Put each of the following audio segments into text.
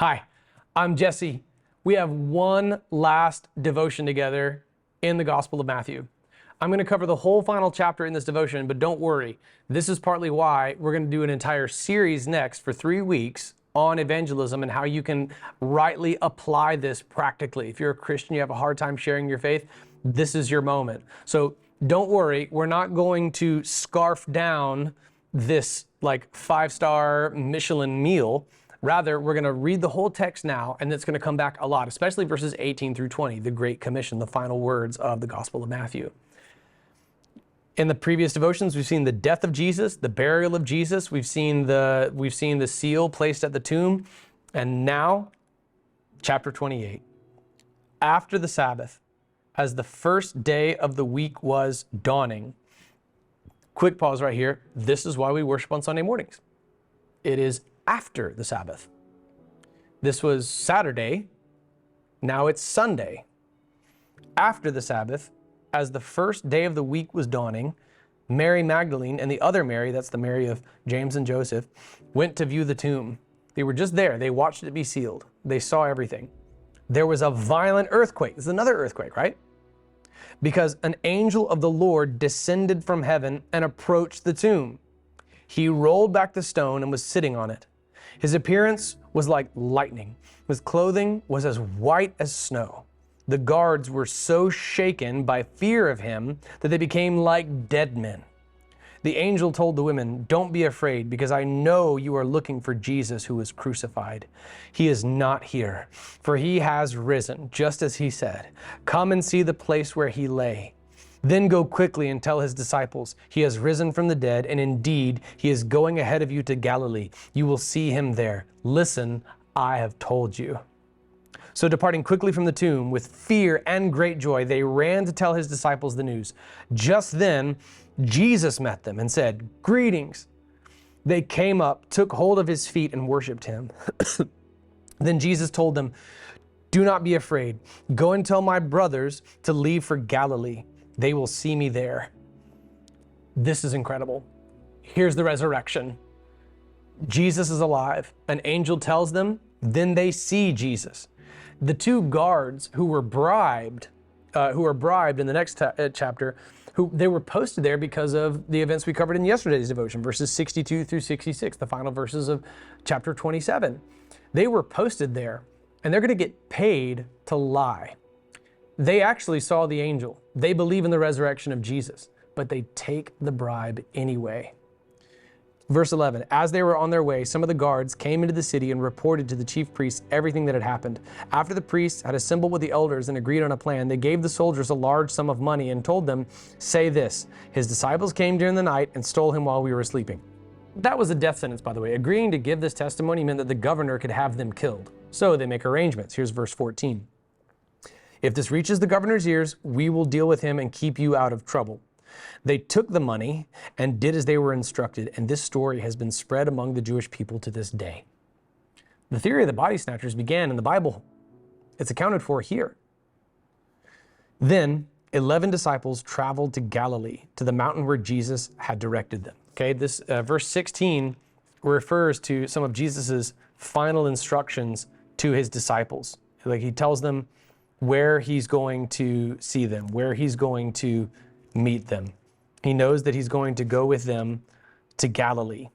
Hi, I'm Jesse. We have one last devotion together in the Gospel of Matthew. I'm going to cover the whole final chapter in this devotion, but don't worry. This is partly why we're going to do an entire series next for 3 weeks on evangelism and how you can rightly apply this practically. If you're a Christian, you have a hard time sharing your faith, this is your moment. So don't worry, we're not going to scarf down this like 5-star Michelin meal. Rather, we're going to read the whole text now, and it's going to come back a lot, especially verses 18 through 20, the Great Commission, the final words of the Gospel of Matthew. In the previous devotions, we've seen the death of Jesus, the burial of Jesus. We've seen the seal placed at the tomb. And now, chapter 28. After the Sabbath, as the first day of the week was dawning. Quick pause right here. This is why we worship on Sunday mornings. It is after the Sabbath. This was Saturday. Now it's Sunday. After the Sabbath, as the first day of the week was dawning, Mary Magdalene and the other Mary, that's the Mary of James and Joseph, went to view the tomb. They were just there. They watched it be sealed. They saw everything. There was a violent earthquake. This is another earthquake, right? Because an angel of the Lord descended from heaven and approached the tomb. He rolled back the stone and was sitting on it. His appearance was like lightning. His clothing was as white as snow. The guards were so shaken by fear of him that they became like dead men. The angel told the women, "Don't be afraid, because I know you are looking for Jesus who was crucified. He is not here, for he has risen, just as he said. Come and see the place where he lay. Then go quickly and tell his disciples, he has risen from the dead, and indeed, he is going ahead of you to Galilee. You will see him there. Listen, I have told you." So departing quickly from the tomb with fear and great joy, they ran to tell his disciples the news. Just then, Jesus met them and said, "Greetings." They came up, took hold of his feet, and worshiped him. Then Jesus told them, "Do not be afraid. Go and tell my brothers to leave for Galilee. They will see me there." This is incredible. Here's the resurrection. Jesus is alive. An angel tells them, then they see Jesus. The two guards who were bribed in the next chapter, they were posted there because of the events we covered in yesterday's devotion, verses 62 through 66, the final verses of chapter 27. They were posted there, and they're going to get paid to lie. They actually saw the angel. They believe in the resurrection of Jesus, but they take the bribe anyway. Verse 11, as they were on their way, some of the guards came into the city and reported to the chief priests everything that had happened. After the priests had assembled with the elders and agreed on a plan, they gave the soldiers a large sum of money and told them, "Say this, his disciples came during the night and stole him while we were sleeping." That was a death sentence, by the way. Agreeing to give this testimony meant that the governor could have them killed. So they make arrangements. Here's verse 14. "If this reaches the governor's ears, we will deal with him and keep you out of trouble." They took the money and did as they were instructed, and this story has been spread among the Jewish people to this day. The theory of the body snatchers began in the Bible. It's accounted for here. Then 11 disciples traveled to Galilee, to the mountain where Jesus had directed them. Okay, this verse 16 refers to some of Jesus's final instructions to his disciples. Like he tells them where he's going to see them, where he's going to meet them. He knows that he's going to go with them to Galilee.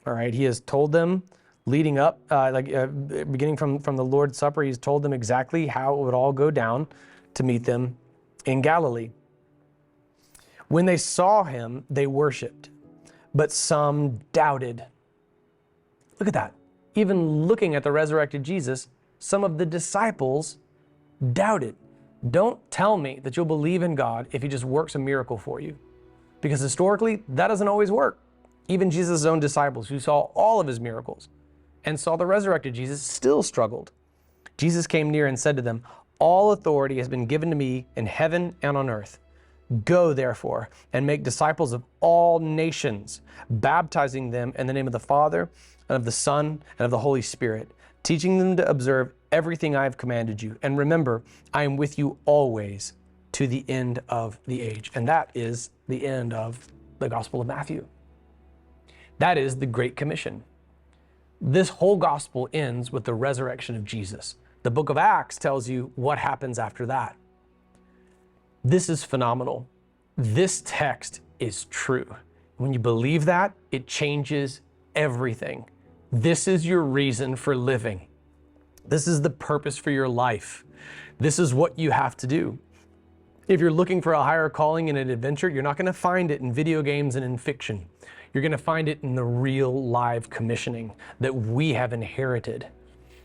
All right, he has told them leading up, beginning from the Lord's Supper, he's told them exactly how it would all go down to meet them in Galilee. When they saw him, they worshiped, but some doubted. Look at that. Even looking at the resurrected Jesus, some of the disciples doubted. Don't tell me that you'll believe in God if he just works a miracle for you. Because historically, that doesn't always work. Even Jesus' own disciples who saw all of his miracles and saw the resurrected Jesus still struggled. Jesus came near and said to them, "All authority has been given to me in heaven and on earth. Go, therefore, and make disciples of all nations, baptizing them in the name of the Father and of the Son and of the Holy Spirit, teaching them to observe everything I have commanded you. And remember, I am with you always to the end of the age." And that is the end of the Gospel of Matthew. That is the Great Commission. This whole gospel ends with the resurrection of Jesus. The book of Acts tells you what happens after that. This is phenomenal. This text is true. When you believe that, it changes everything. This is your reason for living. This is the purpose for your life. This is what you have to do. If you're looking for a higher calling and an adventure, you're not going to find it in video games and in fiction. You're going to find it in the real live commissioning that we have inherited.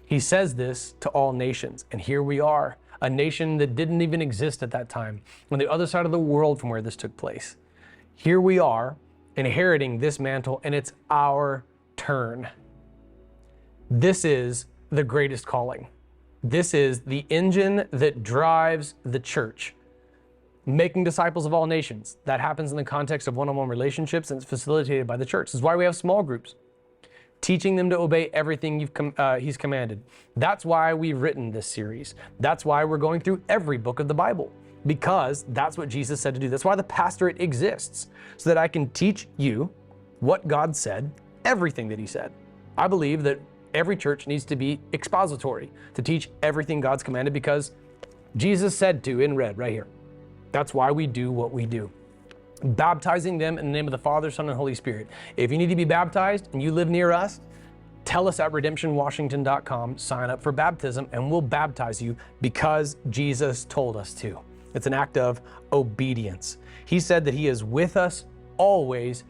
He says this to all nations, and here we are, a nation that didn't even exist at that time, on the other side of the world from where this took place. Here we are, inheriting this mantle, and it's our turn. This is the greatest calling. This is the engine that drives the church. Making disciples of all nations. That happens in the context of one-on-one relationships, and it's facilitated by the church. This is why we have small groups. Teaching them to obey everything He's commanded. That's why we've written this series. That's why we're going through every book of the Bible, because that's what Jesus said to do. That's why the pastorate exists, so that I can teach you what God said, everything that He said. I believe that every church needs to be expository, to teach everything God's commanded, because Jesus said to in red right here. That's why we do what we do. Baptizing them in the name of the Father, Son, and Holy Spirit. If you need to be baptized and you live near us, tell us at redemptionwashington.com, sign up for baptism, and we'll baptize you because Jesus told us to. It's an act of obedience. He said that He is with us always,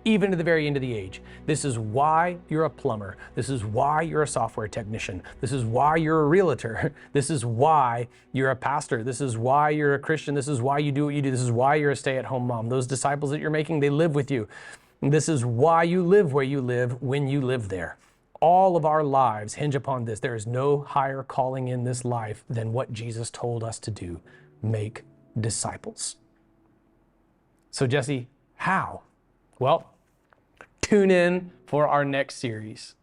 even to the very end of the age. This is why you're a plumber. This is why you're a software technician. This is why you're a realtor. This is why you're a pastor. This is why you're a Christian. This is why you do what you do. This is why you're a stay-at-home mom. Those disciples that you're making, they live with you. This is why you live where you live when you live there. All of our lives hinge upon this. There is no higher calling in this life than what Jesus told us to do: make disciples. So Jesse, how? Well, tune in for our next series.